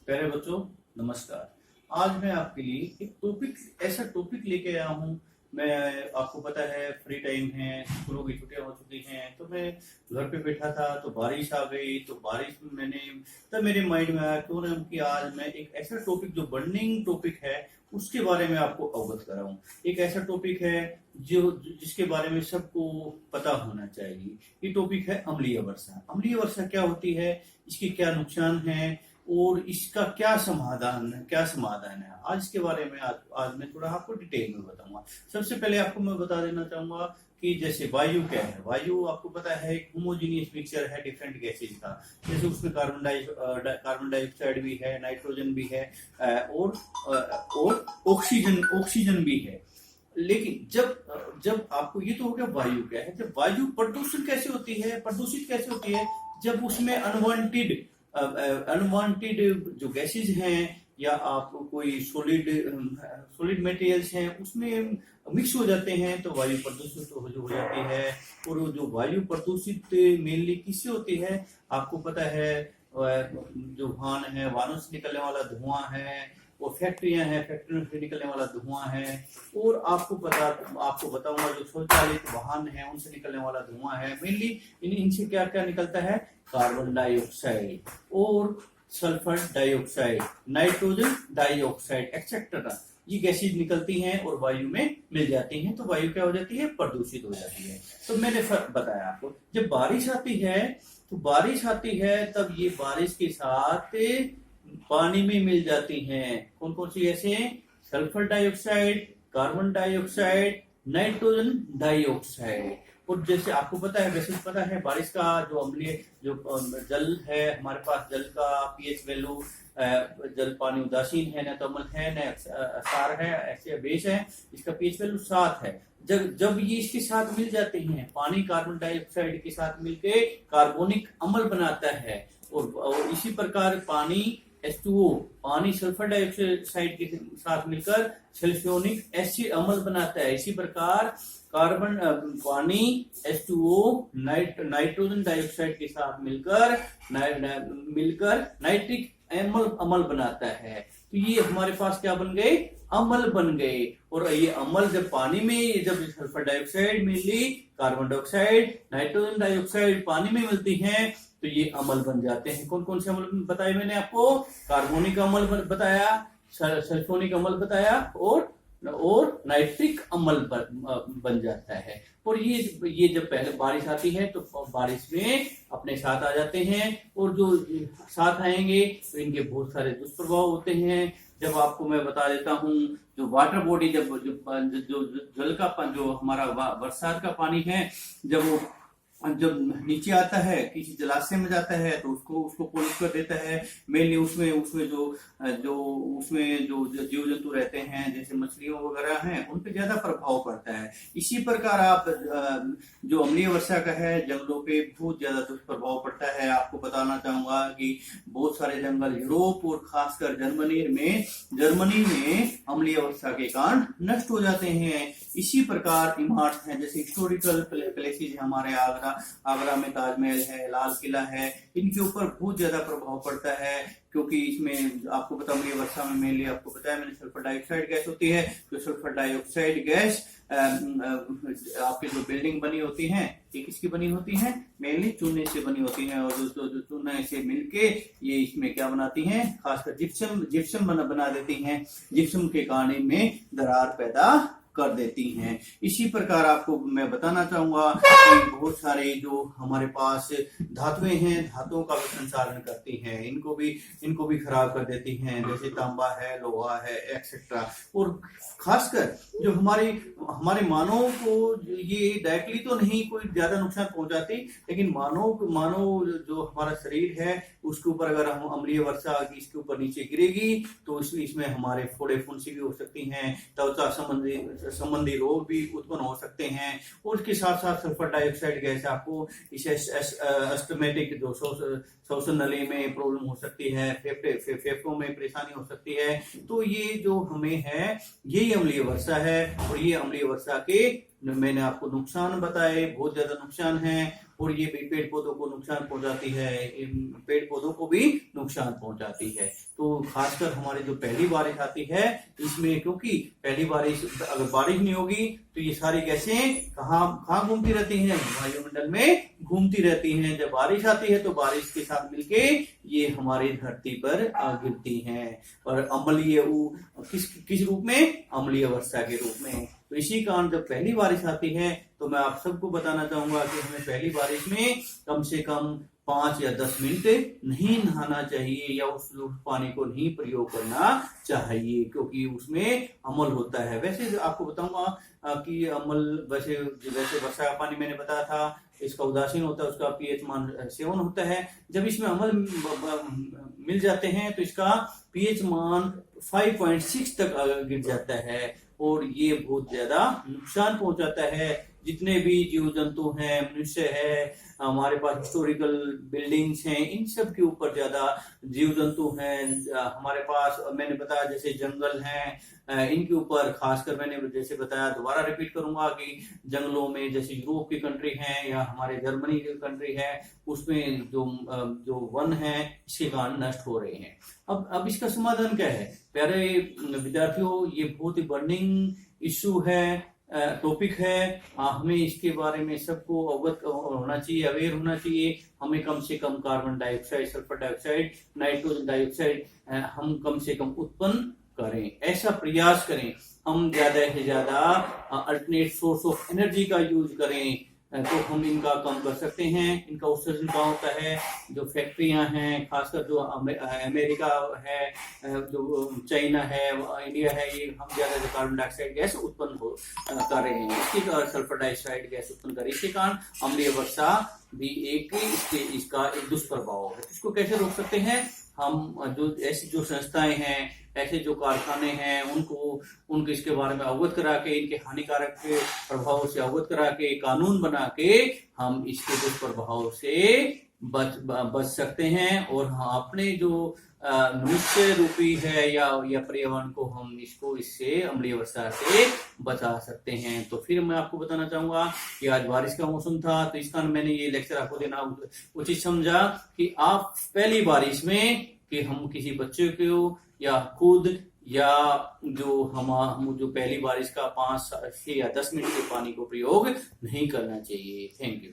प्यारे बच्चों, नमस्कार। आज मैं आपके लिए एक ऐसा टॉपिक लेके आया हूँ। मैं आपको पता है फ्री टाइम है, स्कूलों की छुट्टियां हो चुकी हैं, तो मैं घर पे बैठा था तो बारिश आ गई। तो बारिश में तब मेरे माइंड में आया क्यों ना कि आज मैं एक ऐसा टॉपिक जो बर्निंग टॉपिक है उसके बारे में आपको अवगत कराऊं। एक ऐसा टॉपिक है जो जिसके बारे में सबको पता होना चाहिए। ये टॉपिक है अम्लीय वर्षा। अम्लीय वर्षा क्या होती है, इसके क्या नुकसान है और इसका क्या समाधान है। आज इसके बारे में आज मैं थोड़ा आपको डिटेल में बताऊंगा। सबसे पहले आपको मैं बता देना चाहूंगा कि जैसे वायु क्या है। वायु आपको पता है एक होमोजीनियस मिक्सचर है डिफरेंट गैसेज का। जैसे उसमें कार्बन डाइऑक्साइड भी है, नाइट्रोजन भी है, और ऑक्सीजन भी है। लेकिन जब जब आपको ये तो हो गया वायु क्या है। जब वायु प्रदूषित कैसे होती है, जब उसमें अनवांटेड जो गैसेज हैं या आप कोई सॉलिड मटेरियल्स हैं उसमें मिक्स हो जाते हैं तो वायु प्रदूषित हो जाती है। और जो वायु प्रदूषित मेनली किससे होती है, आपको पता है जो वाहनों से निकलने वाला धुआं है, और फैक्ट्रियां हैं, फैक्ट्रियों से निकलने वाला धुआं है। और आपको बताऊंगा जो स्वचालित वाहन है उनसे निकलने वाला धुआं है। मेनली इनसे क्या क्या निकलता है, कार्बन डाइऑक्साइड और sulphur dioxide, nitrogen dioxide etcetera, ये गैसेज निकलती हैं और वायु में मिल जाती हैं। तो वायु क्या हो जाती है, प्रदूषित हो जाती है। तो मैंने बताया आपको, जब बारिश आती है तब ये बारिश के साथ पानी में मिल जाती हैं। कौन कौन सी गैसें, sulphur dioxide, carbon dioxide, nitrogen dioxide. और जैसे आपको पता है बारिश का जो अम्लीय जो जल है, हमारे पास जल का पीएच वैल्यू, जल पानी उदासीन है, न तो अम्ल है न क्षार है, ऐसे बेस है, इसका पीएच वैल्यू 7 है। जब ये इसके साथ मिल जाते हैं, पानी कार्बन डाइऑक्साइड के साथ मिलके कार्बोनिक अम्ल बनाता है। और इसी प्रकार H2O पानी सल्फर डाइऑक्साइड के साथ मिलकर सल्फ्योनिक एसिड अम्ल बनाता है। इसी प्रकार पानी H2O नाइट्रोजन डाइऑक्साइड के साथ मिलकर नाइट्रिक अम्ल बनाता है। तो ये हमारे पास क्या बन गए, अम्ल बन गए। और ये अम्ल जब पानी में, जब सल्फर डाइऑक्साइड मिली, कार्बन डाइऑक्साइड, नाइट्रोजन डाइऑक्साइड पानी में मिलती हैं तो ये अम्ल बन जाते हैं। कौन कौन से अम्ल बताए मैंने आपको, कार्बोनिक अम्ल बताया, सल्फोनिक अम्ल बताया, और नाइट्रिक अम्ल बन जाता है। और ये जब पहले बारिश आती है तो बारिश में अपने साथ आ जाते हैं, और जो साथ आएंगे तो इनके बहुत सारे दुष्प्रभाव होते हैं। जब आपको मैं बता देता हूँ, जो वाटर बॉडी, जब जो जल का जो हमारा बरसात का पानी है, जब नीचे आता है, किसी जलाशय में जाता है तो उसको पॉल्यूट कर देता है। मेनली उसमें जो जीव जंतु रहते हैं, जैसे मछलियों वगैरह हैं, उन पे ज्यादा प्रभाव पड़ता है। इसी प्रकार आप जो अम्लीय वर्षा का है, जंगलों पे बहुत ज्यादा दुष्प्रभाव पड़ता है। आपको बताना चाहूंगा कि बहुत सारे जंगल यूरोप और खासकर जर्मनी में अम्लीय वर्षा के कारण नष्ट हो जाते हैं। इसी प्रकार इमारत हैं, जैसे हिस्टोरिकल प्लेसेस है, हमारे आगरा में ताजमहल है, लाल किला है, इनके ऊपर बहुत ज्यादा प्रभाव पड़ता है। क्योंकि इसमें आपको पता है वर्षा में मेनली आपको बताया मैंने, सल्फर डाइऑक्साइड गैस होती है। तो सल्फर डाइऑक्साइड गैस आपकी जो बिल्डिंग बनी होती है, ये किसकी बनी होती है, मेनली चूने से बनी होती है। और जो चूने से मिलके ये इसमें क्या बनाती हैं, खासकर जिप्सम बना देती हैं। जिप्सम के कारण इनमें दरार पैदा कर देती हैं। इसी प्रकार आपको मैं बताना चाहूंगा कि बहुत सारे जो हमारे पास धातुएं हैं, धातुओं का भी संचालन करती हैं, इनको भी खराब कर देती हैं, जैसे तांबा है, लोहा है, एक्सेट्रा। और खासकर जो हमारे मानव को ये डायरेक्टली तो नहीं कोई ज्यादा नुकसान पहुंचाती, लेकिन मानव जो हमारा शरीर है उसके ऊपर अगर हम अम्लीय वर्षा इसके ऊपर नीचे गिरेगी तो इसमें हमारे फोड़े फुंसी भी हो सकती हैं, त्वचा संबंधी रोग भी उत्पन्न हो सकते हैं। और उसके साथ साथ सल्फर डाइऑक्साइड गैस आपको इसे अस्थमेटिक जो श्वसन नली में प्रॉब्लम हो सकती है, फेफड़ों में परेशानी हो सकती है। तो ये जो हमें है यही अम्लीय वर्षा है। और ये अम्लीय वर्षा के मैंने आपको नुकसान बताए, बहुत ज्यादा नुकसान है। और ये भी पेड़ पौधों को नुकसान पहुंचाती है, पेड़ पौधों को भी नुकसान पहुंचाती है। तो खासकर हमारी जो पहली बारिश आती है इसमें, क्योंकि पहली बारिश अगर बारिश नहीं होगी तो ये सारी गैसें कहाँ घूमती रहती हैं, वायुमंडल में घूमती रहती हैं। जब बारिश आती है तो बारिश के साथ मिलके ये हमारी धरती पर गिरती हैं और अम्लीय किस रूप में, अम्लीय वर्षा के रूप में। तो इसी कारण जब पहली बारिश आती है तो मैं आप सबको बताना चाहूंगा कि हमें पहली बारिश में कम से कम 5 या 10 मिनट नहीं नहाना चाहिए या उस पानी को नहीं प्रयोग करना चाहिए, क्योंकि उसमें अम्ल होता है। वैसे आपको बताऊंगा कि अम्ल वैसे वर्षा का पानी मैंने बताया था, इसका उदासीन होता है, उसका पीएच मान 7 होता है। जब इसमें अम्ल मिल जाते हैं तो इसका पीएच मान 5.6 तक गिर जाता है और ये बहुत ज्यादा नुकसान पहुंचाता है। जितने भी जीव जंतु हैं, मनुष्य है, हमारे पास हिस्टोरिकल बिल्डिंग्स हैं, इन सब के ऊपर ज्यादा जीव जंतु हैं। हमारे पास मैंने बताया जैसे जंगल हैं, इनके ऊपर खासकर मैंने जैसे बताया, दोबारा रिपीट करूंगा कि जंगलों में जैसे यूरोप की कंट्री है या हमारे जर्मनी की कंट्री है, उसमें जो वन है इसके कारण नष्ट हो रहे हैं। अब इसका समाधान क्या है प्यारे विद्यार्थियों? ये बहुत ही बर्निंग इश्यू है, टॉपिक है। हमें इसके बारे में सबको अवगत होना चाहिए, अवेयर होना चाहिए। हमें कम से कम carbon dioxide, sulphur dioxide, nitrogen dioxide हम कम से कम उत्पन्न करें, ऐसा प्रयास करें। हम ज्यादा से ज्यादा अल्टरनेट सोर्स ऑफ एनर्जी का यूज करें, तो हम इनका कम कर सकते हैं। इनका उत्सर्जन कहाँ होता है? जो फैक्ट्रियां हैं, खासकर जो अमेरिका है, जो चाइना है, इंडिया है, ये हम ज्यादा जो कार्बन डाइऑक्साइड गैस उत्पन्न कर रहे हैं, इसके कारण सल्फर डाइऑक्साइड गैस उत्पन्न कर रही है। इसके कारण अम्लीय वर्षा भी इसका एक दुष्प्रभाव है। इसको कैसे रोक सकते हैं? हम ऐसी जो संस्थाएं हैं, ऐसे जो कारखाने हैं, उनको इसके बारे में अवगत करा के, इनके हानिकारक प्रभाव से अवगत करा के, कानून बना के हम इसके दुष्प्रभाव से बच सकते हैं और अपने जो मनुष्य रूपी है या पर्यावरण को हम इससे अम्लीय वर्षा से बचा सकते हैं। तो फिर मैं आपको बताना चाहूंगा कि आज बारिश का मौसम था, तो इस कारण मैंने ये लेक्चर आपको देना उचित समझा कि आप पहली बारिश में कि हम किसी बच्चे को या खुद या हम जो पहली बारिश का 5 या 10 मिनट के पानी को प्रयोग नहीं करना चाहिए। Thank you.